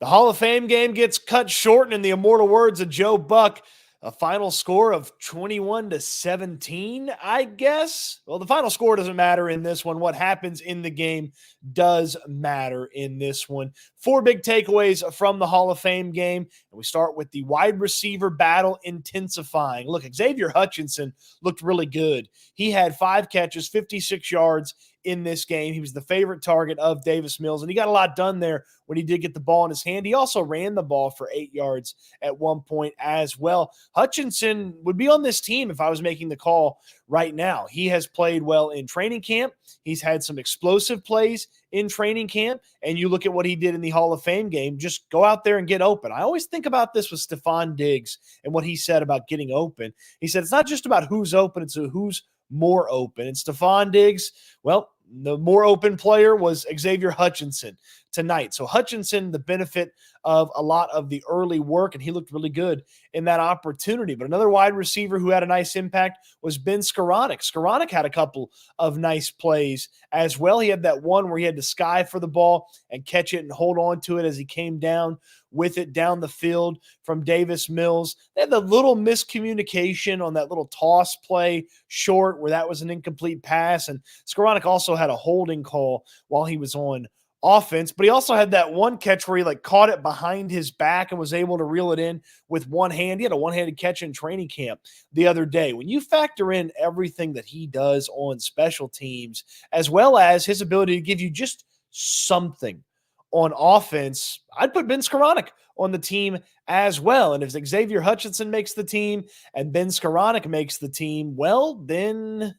The Hall of Fame game gets cut short, and in the immortal words of Joe Buck, a final score of 21-17, I guess. Well, the final score doesn't matter in this one. What happens in the game does matter in this one. 4 big takeaways from the Hall of Fame game. And we start with the wide receiver battle intensifying. Look, Xavier Hutchinson looked really good. He had 5 catches, 56 yards in this game. He was the favorite target of Davis Mills, and he got a lot done there when he did get the ball in his hand. He also ran the ball for 8 yards at one point as well. Hutchinson would be on this team if I was making the call right now. He has played well in training camp. He's had some explosive plays in training camp, and you look at what he did in the Hall of Fame game. Just go out there and get open. I always think about this with Stefon Diggs and what he said about getting open. He said it's not just about who's open, it's who's more open. And Stefon Diggs, well, the more open player was Xavier Hutchinson tonight. So Hutchinson, the benefit of a lot of the early work, and he looked really good in that opportunity. But another wide receiver who had a nice impact was Ben Skoranek. Skoranek had a couple of nice plays as well. He had that one where he had to sky for the ball and catch it and hold on to it as he came down with it down the field from Davis Mills. They had the little miscommunication on that little toss play short where that was an incomplete pass. And Skoranek also had a holding call while he was on offense, but he also had that one catch where he caught it behind his back and was able to reel it in with one hand. He had a one-handed catch in training camp the other day. When you factor in everything that he does on special teams, as well as his ability to give you just something on offense, I'd put Ben Skoranek on the team as well. And if Xavier Hutchinson makes the team and Ben Skoranek makes the team, well, then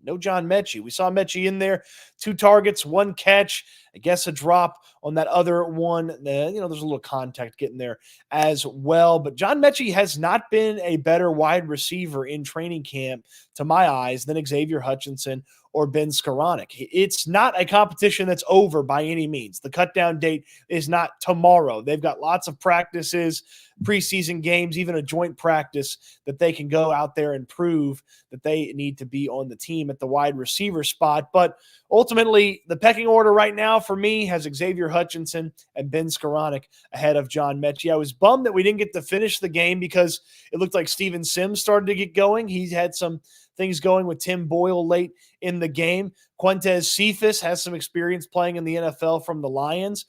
no John Mechie. We saw Mechie in there, 2 targets, 1 catch, I guess a drop on that other one. There's a little contact getting there as well. But John Mechie has not been a better wide receiver in training camp, to my eyes, than Xavier Hutchinson or Ben Skoranek. It's not a competition that's over by any means. The cutdown date is not tomorrow. They've got lots of practices, preseason games, even a joint practice that they can go out there and prove that they need to be on the team at the wide receiver spot. But ultimately, the pecking order right now for me has Xavier Hutchinson and Ben Skoranek ahead of John Mechie. I was bummed that we didn't get to finish the game because it looked like Steven Sims started to get going. He's had some things going with Tim Boyle late in the game. Quintez Cephas has some experience playing in the NFL from the Lions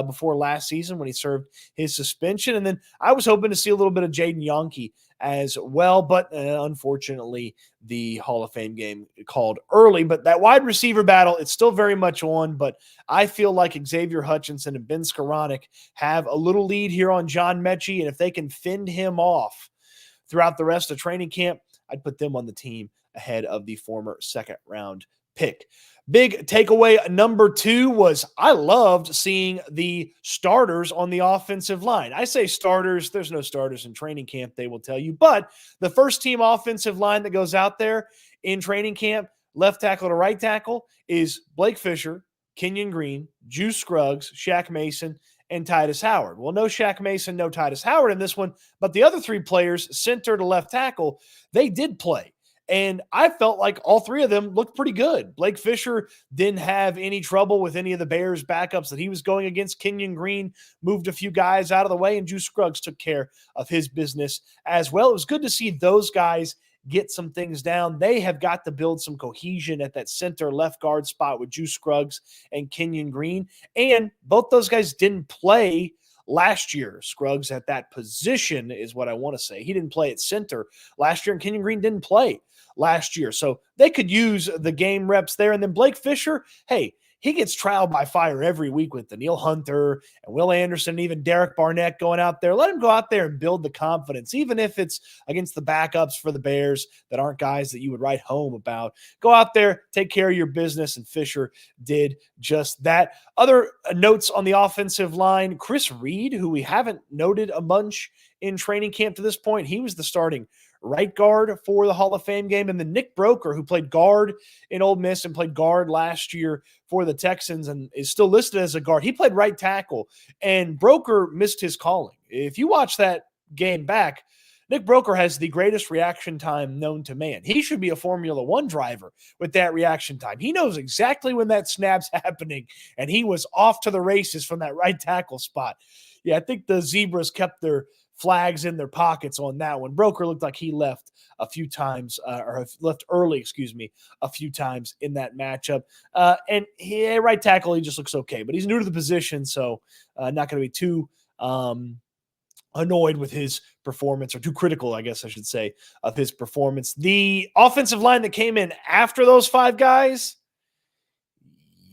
before last season when he served his suspension. And then I was hoping to see a little bit of Jaden Yonke as well, but unfortunately the Hall of Fame game called early. But that wide receiver battle, it's still very much on, but I feel like Xavier Hutchinson and Ben Skoranek have a little lead here on John Mechie, and if they can fend him off throughout the rest of training camp, I'd put them on the team ahead of the former second-round pick. Big takeaway number 2 was I loved seeing the starters on the offensive line. I say starters. There's no starters in training camp, they will tell you. But the first-team offensive line that goes out there in training camp, left tackle to right tackle, is Blake Fisher, Kenyon Green, Juice Scruggs, Shaq Mason, and Titus Howard. Well, no Shaq Mason, no Titus Howard in this one, but the other 3 players, center to left tackle, they did play. And I felt like all 3 of them looked pretty good. Blake Fisher didn't have any trouble with any of the Bears backups that he was going against. Kenyon Green moved a few guys out of the way, and Juice Scruggs took care of his business as well. It was good to see those guys get some things down. They have got to build some cohesion at that center left guard spot with Juice Scruggs and Kenyon Green. And both those guys didn't play last year. Scruggs at that position is what I want to say. He didn't play at center last year, and Kenyon Green didn't play last year. So they could use the game reps there. And then Blake Fisher, hey, he gets trial by fire every week with Daniil Hunter and Will Anderson, and even Derek Barnett going out there. Let him go out there and build the confidence, even if it's against the backups for the Bears that aren't guys that you would write home about. Go out there, take care of your business, and Fisher did just that. Other notes on the offensive line, Chris Reed, who we haven't noted a bunch in training camp to this point, he was the starting right guard for the Hall of Fame game. And then Nick Broker, who played guard in Ole Miss and played guard last year for the Texans and is still listed as a guard, he played right tackle. And Broker missed his calling. If you watch that game back, Nick Broker has the greatest reaction time known to man. He should be a Formula One driver with that reaction time. He knows exactly when that snap's happening, and he was off to the races from that right tackle spot. Yeah, I think the Zebras kept their flags in their pockets on that one. Broker looked like he left a few times, or left early, a few times in that matchup. And right tackle, he just looks okay, but he's new to the position, so not going to be too annoyed with his performance, or too critical, I guess I should say, of his performance. The offensive line that came in after those 5 guys,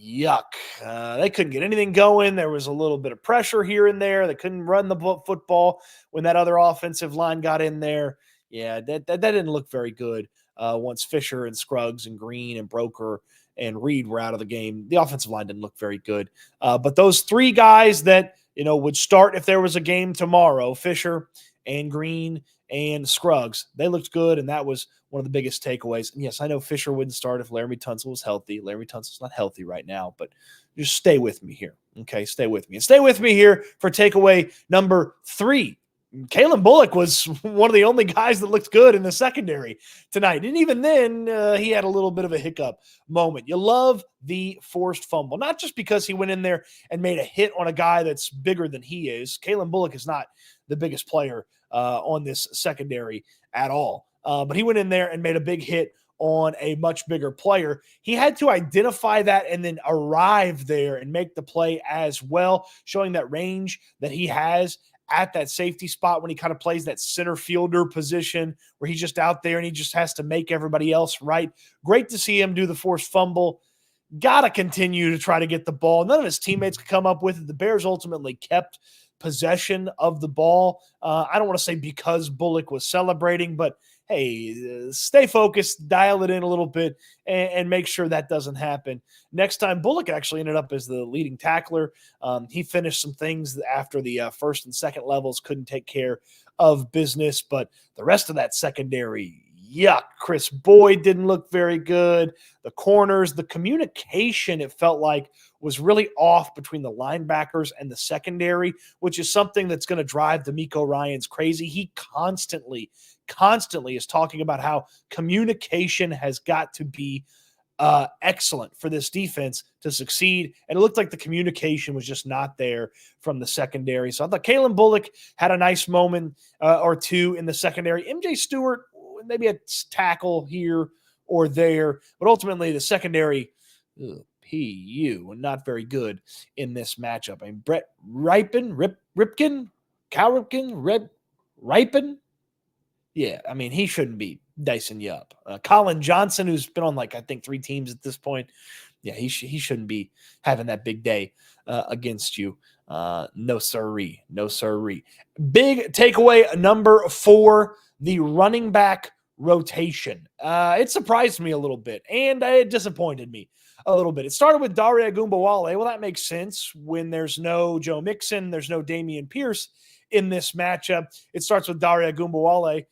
yuck. They couldn't get anything going. There was a little bit of pressure here and there. They couldn't run the football when that other offensive line got in there. Yeah, that didn't look very good once Fisher and Scruggs and Green and Broker and Reed were out of the game. The offensive line didn't look very good. But those 3 guys that would start if there was a game tomorrow, Fisher and Green and Scruggs, they looked good, and that was one of the biggest takeaways. And yes, I know Fisher wouldn't start if Laramie Tunsil was healthy. Laramie Tunsil's not healthy right now, but just stay with me here, okay? Stay with me. And stay with me here for takeaway number 3. Kalen Bullock was one of the only guys that looked good in the secondary tonight. And even then, he had a little bit of a hiccup moment. You love the forced fumble, not just because he went in there and made a hit on a guy that's bigger than he is. Kalen Bullock is not the biggest player on this secondary at all. But he went in there and made a big hit on a much bigger player. He had to identify that and then arrive there and make the play as well, showing that range that he has at that safety spot when he kind of plays that center fielder position where he's just out there and he just has to make everybody else right. Great to see him do the forced fumble. Got to continue to try to get the ball. None of his teammates could come up with it. The Bears ultimately kept possession of the ball. I don't want to say because Bullock was celebrating, but hey, stay focused, dial it in a little bit, and make sure that doesn't happen. Next time, Bullock actually ended up as the leading tackler. He finished some things after the first and second levels couldn't take care of business, but the rest of that secondary, yuck. Chris Boyd didn't look very good. The corners, the communication, it felt like, was really off between the linebackers and the secondary, which is something that's going to drive D'Amico Ryans crazy. He constantly is talking about how communication has got to be excellent for this defense to succeed. And it looked like the communication was just not there from the secondary. So I thought Kalen Bullock had a nice moment or two in the secondary. MJ Stewart, maybe a tackle here or there, but ultimately the secondary, PU, not very good in this matchup. I mean, Brett Ripken. Yeah, I mean, he shouldn't be dicing you up. Colin Johnson, who's been on I think 3 teams at this point, yeah, he shouldn't be having that big day against you. No sirree. Big takeaway number 4, the running back rotation. It surprised me a little bit, and it disappointed me a little bit. It started with Dare Ogunbowale. Well, that makes sense when there's no Joe Mixon, there's no Damian Pierce in this matchup. It starts with Dare Ogunbowale.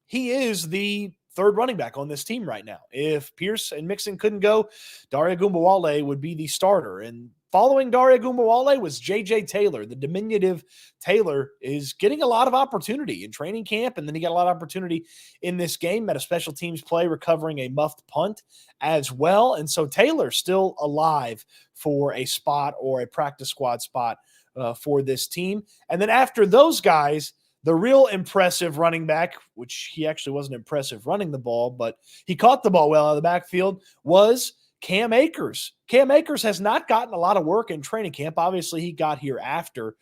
He is the 3rd running back on this team right now. If Pierce and Mixon couldn't go, Dare Ogunbowale would be the starter. And following Dare Ogunbowale was J.J. Taylor. The diminutive Taylor is getting a lot of opportunity in training camp, and then he got a lot of opportunity in this game, at a special teams play, recovering a muffed punt as well. And so Taylor's still alive for a spot or a practice squad spot for this team. And then after those guys, the real impressive running back, which he actually wasn't impressive running the ball, but he caught the ball well out of the backfield, was Cam Akers. Cam Akers has not gotten a lot of work in training camp. Obviously, he got here after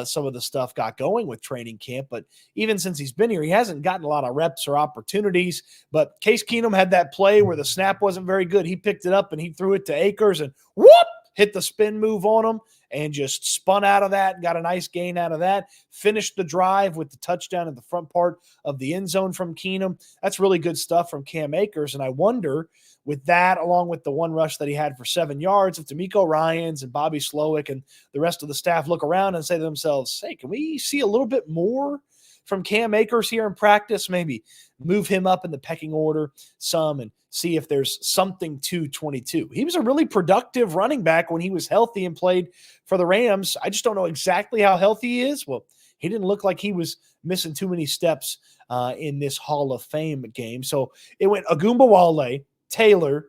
some of the stuff got going with training camp, but even since he's been here, he hasn't gotten a lot of reps or opportunities. But Case Keenum had that play where the snap wasn't very good. He picked it up and he threw it to Akers and whoop, hit the spin move on him and just spun out of that, got a nice gain out of that, finished the drive with the touchdown in the front part of the end zone from Keenum. That's really good stuff from Cam Akers. And I wonder, with that, along with the one rush that he had for 7 yards, if D'Amico Ryans and Bobby Slowick and the rest of the staff look around and say to themselves, hey, can we see a little bit more from Cam Akers here in practice? Maybe move him up in the pecking order some and see if there's something to 22. He was a really productive running back when he was healthy and played for the Rams. I just don't know exactly how healthy he is. Well, he didn't look like he was missing too many steps in this Hall of Fame game. So it went Agumbawale, Taylor,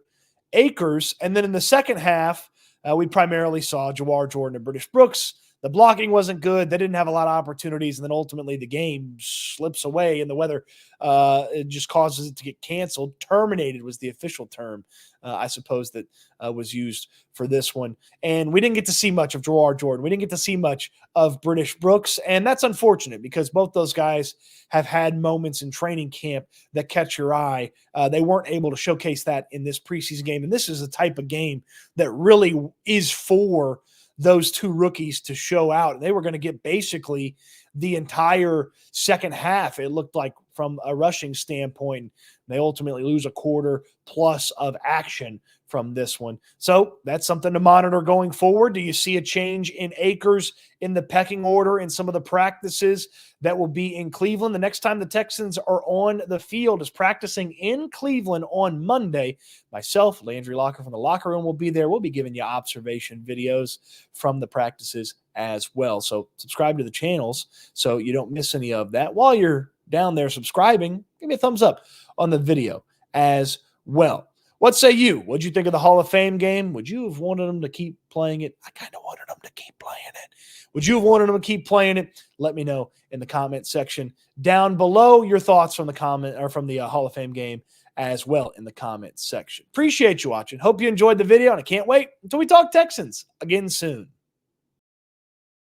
Akers, and then in the second half, we primarily saw Jawar Jordan and British Brooks. The blocking wasn't good. They didn't have a lot of opportunities, and then ultimately the game slips away, and the weather it just causes it to get canceled. Terminated was the official term, I suppose, that was used for this one. And we didn't get to see much of Jawar Jordan. We didn't get to see much of British Brooks, and that's unfortunate because both those guys have had moments in training camp that catch your eye. They weren't able to showcase that in this preseason game, and this is a type of game that really is for those two rookies to show out. And they were going to get basically the entire second half, it looked like, from a rushing standpoint. They ultimately lose a quarter plus of action from this one. So that's something to monitor going forward. Do you see a change in Akers in the pecking order in some of the practices that will be in Cleveland? The next time the Texans are on the field is practicing in Cleveland on Monday. Myself, Landry Locker from the Locker Room will be there. We'll be giving you observation videos from the practices as well. So subscribe to the channels so you don't miss any of that. While you're down there subscribing, give me a thumbs up on the video as well. What say you? What'd you think of the Hall of Fame game? Would you have wanted them to keep playing it? I kind of wanted them to keep playing it. Would you have wanted them to keep playing it? Let me know in the comment section down below your thoughts from the comment or from the Hall of Fame game as well in the comment section. Appreciate you watching. Hope you enjoyed the video, and I can't wait until we talk Texans again soon.